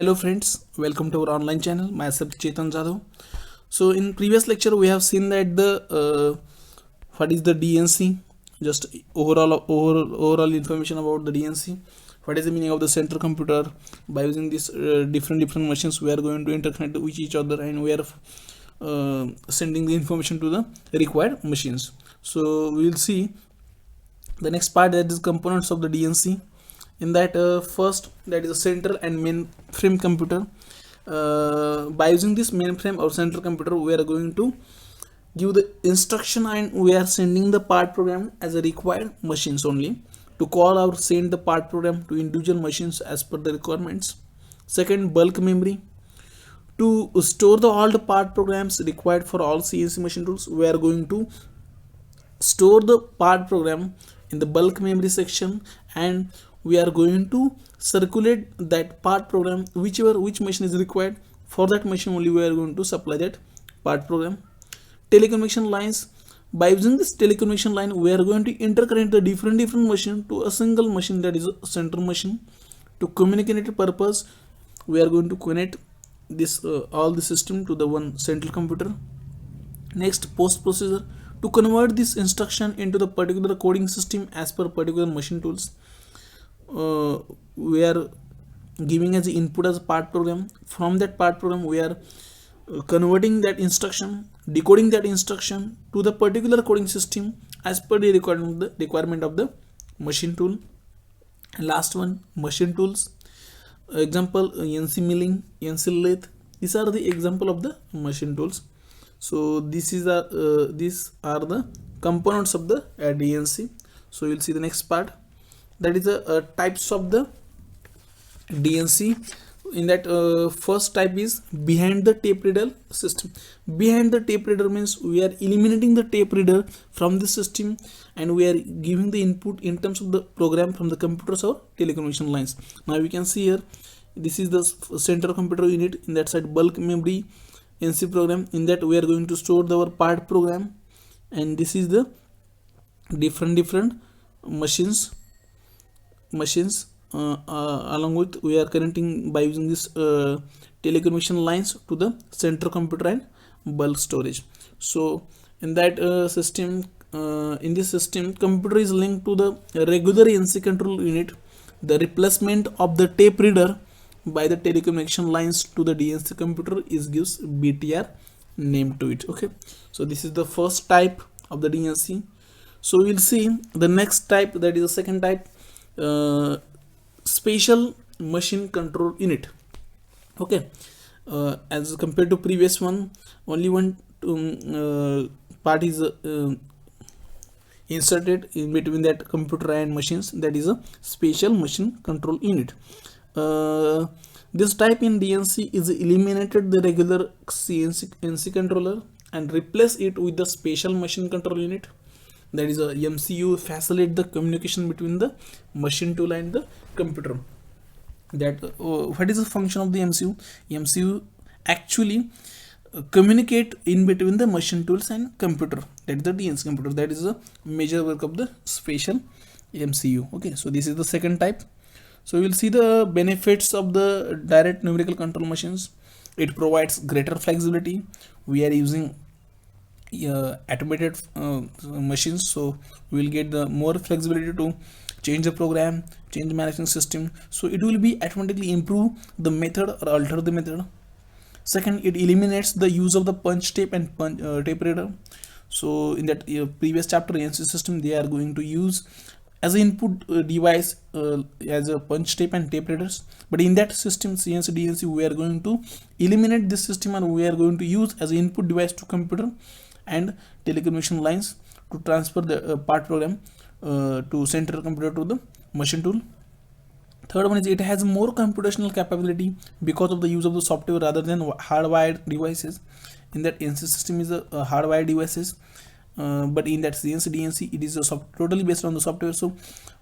Hello friends, welcome to our online channel. Myself Chetan Jadhav. So in previous lecture we have seen that the what is the DNC, just overall information about the DNC. What is the meaning of the central computer? By using these different machines, we are going to interconnect with each other, and we are sending the information to the required machines. So we will see the next part, that is components of the DNC. In that first, that is a central and mainframe computer. By using this mainframe or central computer, we are going to give the instruction and we are sending the part program as a required machines only, to call or send the part program to individual machines as per the requirements. Second, bulk memory. To store the all the part programs required for all CNC machine tools, we are going to store the part program in the bulk memory section, and we are going to circulate that part program which machine is required. For that machine only we are going to supply that part program. Telecommunication lines. By using this telecommunication line, we are going to interconnect the different machine to a single machine, that is a central machine. To communicate purpose, we are going to connect this all the system to the one central computer. Next, post procedure. To convert this instruction into the particular coding system as per particular machine tools, we are giving as the input as a part program. From that part program, we are converting that instruction, decoding that instruction to the particular coding system as per the requirement of the machine tool. And last one, machine tools. Example, NC milling, NC lathe. These are the example of the machine tools. So these are the components of the DNC. So you'll see the next part, that is the types of the DNC. In that first type is behind the tape reader system. Behind the tape reader means we are eliminating the tape reader from the system, and we are giving the input in terms of the program from the computers or telecommunication lines. Now we can see here, this is the central computer unit. In that side, bulk memory, NC program. In that we are going to store our part program, and this is the different machines along with we are connecting by using this telecommunication lines to the central computer and bulk storage. So in that system, in this system, computer is linked to the regular NC control unit. The replacement of the tape reader by the telecommunication lines to the DNC computer is gives BTR name to it. Okay, so this is the first type of the DNC. So we'll see the next type, that is the second type, special machine control unit. Okay, as compared to previous one, only one part is inserted in between that computer and machines, that is a special machine control unit. This type in DNC is eliminated the regular CNC NC controller and replace it with the special machine control unit, that is a MCU. Facilitate the communication between the machine tool and the computer. That what is the function of the MCU? MCU actually communicate in between the machine tools and computer, that is the DNC computer. That is the major work of the special MCU. Okay, so this is the second type. So we'll see the benefits of the direct numerical control machines. It provides greater flexibility. We are using automated machines, so we will get the more flexibility to change the program, change the management system. So it will be automatically improve the method or alter the method. Second, it eliminates the use of the punch tape and tape reader. So in that previous chapter, NC system, they are going to use as an input device as a punch tape and tape readers, but in that system, CNC DNC, we are going to eliminate this system, and we are going to use as an input device to computer and telecommunication lines to transfer the part program to central computer to the machine tool. Third one is it has more computational capability because of the use of the software rather than hardwired devices. In that NC system is a hardwired devices, but in that CNC DNC, it is a totally based on the software. So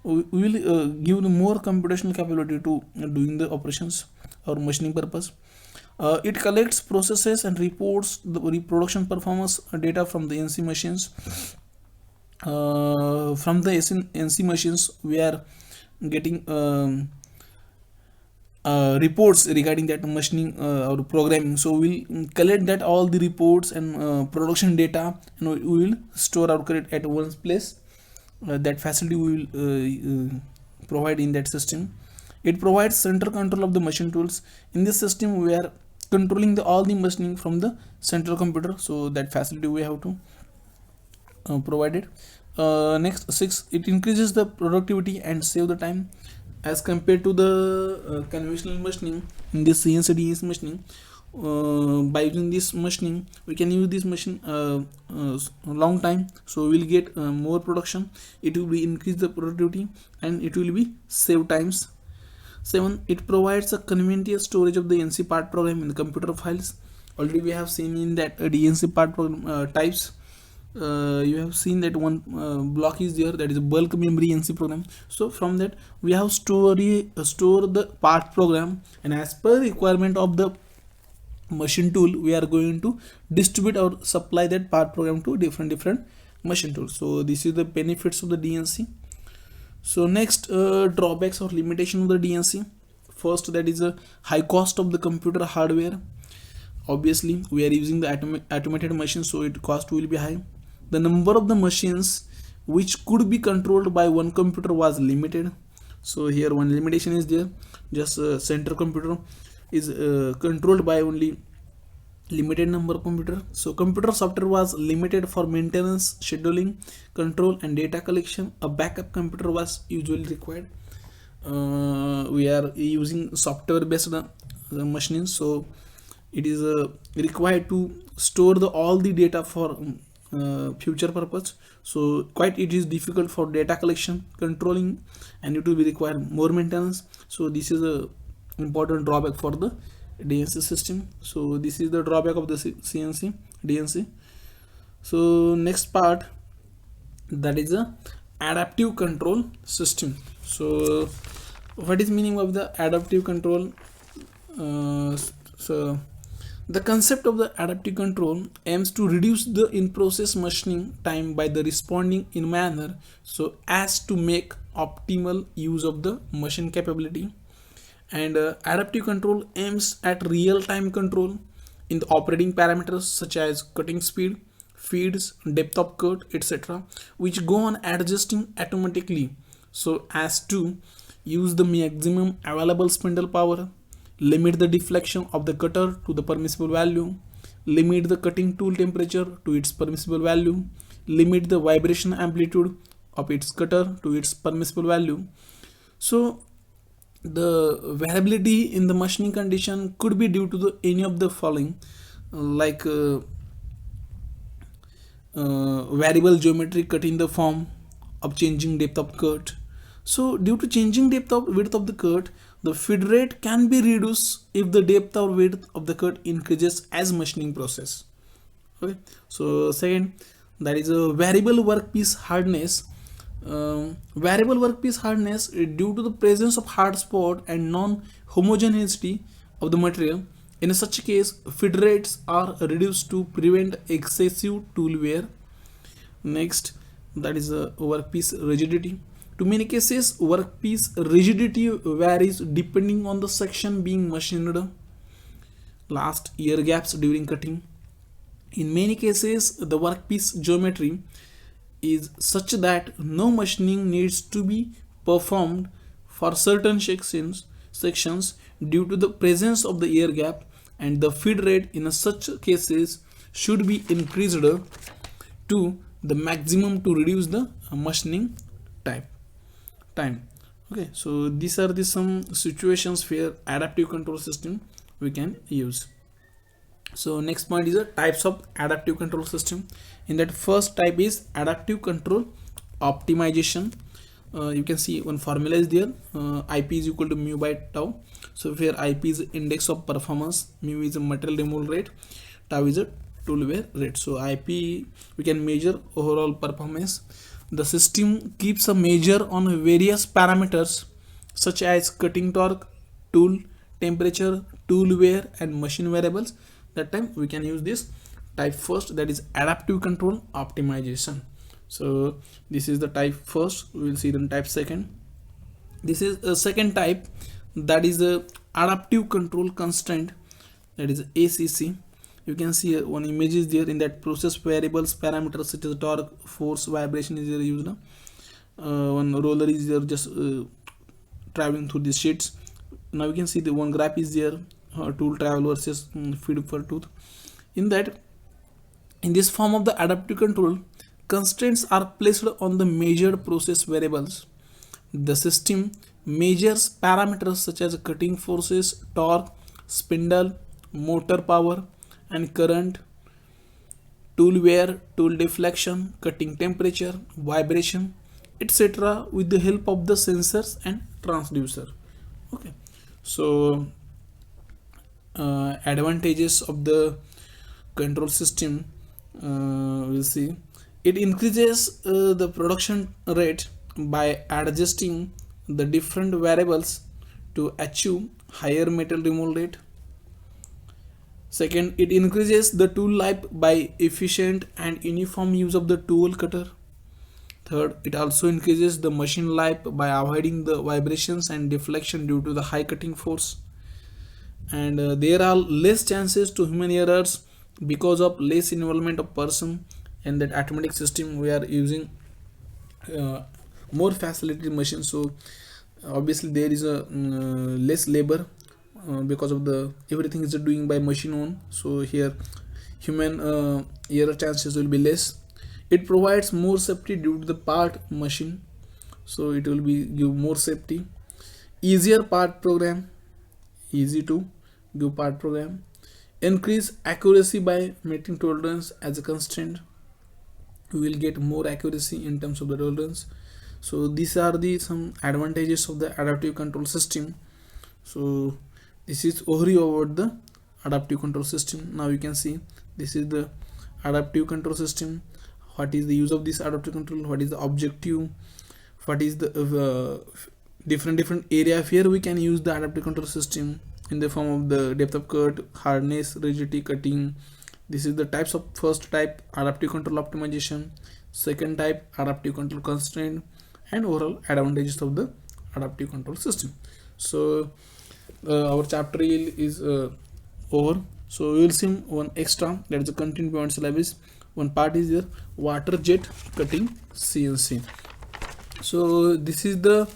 we will give more computational capability to doing the operations or machining purpose. It collects, processes, and reports the reproduction performance data from the NC machines. From the NC machines, we are getting reports regarding that machining or programming. So we'll collect that all the reports and production data, and we will store our code at one place. That facility we will provide in that system. It provides central control of the machine tools. In this system we are controlling all the machining from the central computer, so that facility we have to provide it. Next, 6, it increases the productivity and save the time as compared to the conventional machining. In this CNC DNC machining, by using this machining we can use this machine long time, so we'll get more production. It will be increase the productivity and it will be save times. 7, it provides a convenient storage of the NC part program in the computer files. Already we have seen in that DNC part program types. You have seen that one block is there, that is a bulk memory NC program. So from that we have store the part program, and as per requirement of the machine tool we are going to distribute or supply that part program to different machine tools. So this is the benefits of the DNC. So next, drawbacks or limitation of the DNC. First, that is a high cost of the computer hardware. Obviously we are using the automated machines, so it cost will be high. The number of the machines which could be controlled by one computer was limited. So here one limitation is there, just central computer is controlled by only limited number of computer. So computer software was limited for maintenance, scheduling, control and data collection. A backup computer was usually required. We are using software based machines, so it is required to store all the data for future purpose. So quite it is difficult for data collection, controlling, and it will be required more maintenance. So this is a important drawback for the DNC system. So this is the drawback of the CNC DNC. So next part, that is a adaptive control system. So what is meaning of the adaptive control? So the concept of the adaptive control aims to reduce the in-process machining time by the responding in manner so as to make optimal use of the machine capability. And adaptive control aims at real-time control in the operating parameters such as cutting speed, feeds, depth of cut, etc., which go on adjusting automatically so as to use the maximum available spindle power, limit the deflection of the cutter to the permissible value, limit the cutting tool temperature to its permissible value, limit the vibration amplitude of its cutter to its permissible value. So the variability in the machining condition could be due to any of the following, like variable geometry cut in the form of changing depth of cut. So due to changing width of the cut, the feed rate can be reduced if the depth or width of the cut increases as machining process. Okay. So second, that is a variable workpiece hardness. Variable workpiece hardness due to the presence of hard spot and non-homogeneity of the material. In such a case, feed rates are reduced to prevent excessive tool wear. Next, that is a workpiece rigidity. To many cases, workpiece rigidity varies depending on the section being machined. Last, ear gaps during cutting. In many cases, the workpiece geometry is such that no machining needs to be performed for certain sections due to the presence of the ear gap, and the feed rate in such cases should be increased to the maximum to reduce the machining time. Okay, so these are the some situations where adaptive control system we can use. So next point is the types of adaptive control system. In that, first type is adaptive control optimization. You can see one formula is there, IP is equal to mu by tau. So here IP is index of performance, mu is a material removal rate, tau is a tool wear rate. So IP we can measure overall performance. The system keeps a measure on various parameters such as cutting torque, tool temperature, tool wear and machine variables. That time we can use this type first, that is adaptive control optimization. So this is the type first, we will see the type second. This is a second type, that is the adaptive control constraint, that is ACC. You can see one image is there. In that, process variables parameters such as torque, force, vibration is there used. One roller is there just traveling through these sheets. Now you can see the one graph is there, tool travel versus feed for tooth. In that, in this form of the adaptive control, constraints are placed on the measured process variables. The system measures parameters such as cutting forces, torque, spindle, motor power, and current, tool wear, tool deflection, cutting temperature, vibration, etc. with the help of the sensors and transducer. Okay, so advantages of the control system, we'll see. It increases the production rate by adjusting the different variables to achieve higher metal removal rate. Second, it increases the tool life by efficient and uniform use of the tool cutter. Third, it also increases the machine life by avoiding the vibrations and deflection due to the high cutting force. And there are less chances to human errors because of less involvement of person. In that automatic system, we are using more facilitated machine, so obviously there is a less labor because of the everything is doing by machine own. So here human error chances will be less. It provides more safety due to the part machine, so it will be give more safety. Easier part program, easy to give part program. Increase accuracy by meeting tolerance as a constraint. We will get more accuracy in terms of the tolerance. So these are the some advantages of the adaptive control system. So this is overview about the adaptive control system. Now you can see this is the adaptive control system. What is the use of this adaptive control, what is the objective, what is the different area here we can use the adaptive control system in the form of the depth of cut, hardness, rigidity, cutting. This is the types of first type adaptive control optimization, second type adaptive control constraint, and overall advantages of the adaptive control system. So our chapter is over. So we will see one extra, that is the content beyond syllabus. One part is there, water jet cutting CNC. So this is the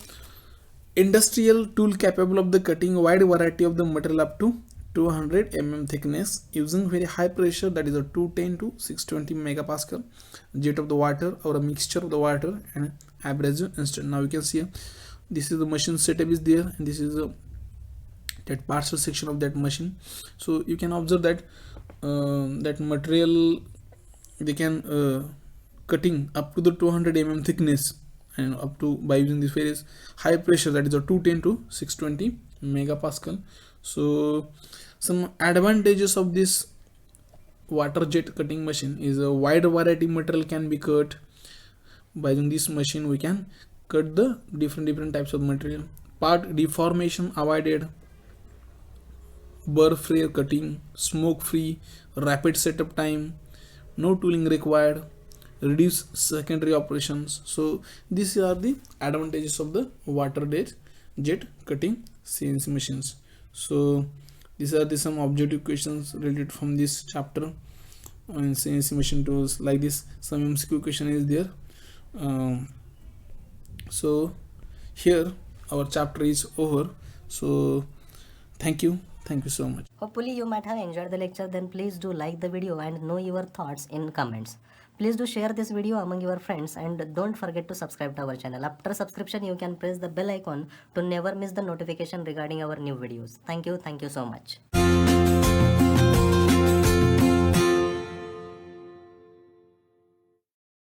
industrial tool capable of the cutting a wide variety of the material up to 200 mm thickness using very high pressure, that is a 210 to 620 megapascal jet of the water or a mixture of the water and abrasive instant. Now you can see this is the machine setup is there, and this is that partial section of that machine. So you can observe that that material they can cutting up to the 200 mm thickness and up to by using this various high pressure, that is a 210 to 620 megapascal. So some advantages of this water jet cutting machine is a wide variety material can be cut. By using this machine we can cut the different types of material. Part deformation avoided, burr free cutting, smoke free, rapid setup time, no tooling required, reduce secondary operations. So these are the advantages of the water jet cutting CNC machines. So these are the some objective questions related from this chapter on CNC machine tools. Like this, some MCQ question is there. So here our chapter is over. So thank you so much. Hopefully you might have enjoyed the lecture. Then please do like the video and know your thoughts in comments. Please do share this video among your friends and don't forget to subscribe to our channel. After subscription you can press the bell icon to never miss the notification regarding our new videos. Thank you so much.